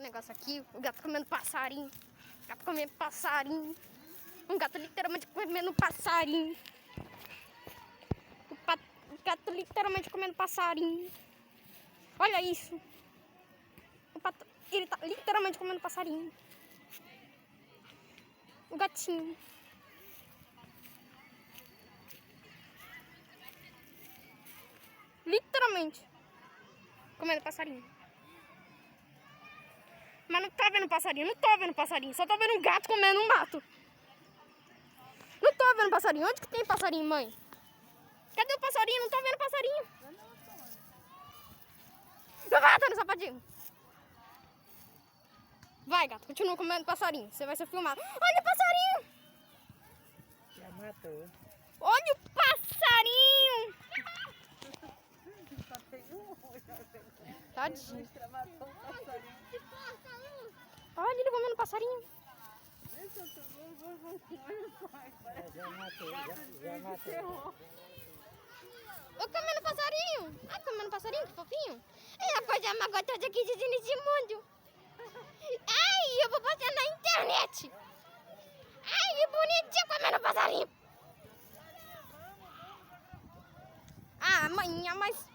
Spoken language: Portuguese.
negócio aqui. O gato comendo passarinho. O gato comendo passarinho. Um gato literalmente comendo passarinho. O gato literalmente comendo passarinho. Olha isso. Ele tá literalmente comendo passarinho. O gatinho. Literalmente comendo passarinho. Mas não tá vendo passarinho, não tô vendo passarinho. Só tô vendo um gato comendo um mato. Não tô vendo passarinho. Onde que tem passarinho, mãe? Cadê o passarinho? Não tô vendo passarinho. Vai, tá no sapatinho. Vai, gato, continua comendo passarinho. Você vai ser filmado. Olha o passarinho! Já matou. Olha o passarinho! Tadinho. Olha ele comendo passarinho. Já matou, já matou. Eu comendo passarinho. Ai, comendo passarinho, que fofinho. É a coisa mais gostosa que existe nesse mundo. Ai, eu vou postar na internet. Ai, que bonitinho comendo passarinho. Ah, amanhã, mas...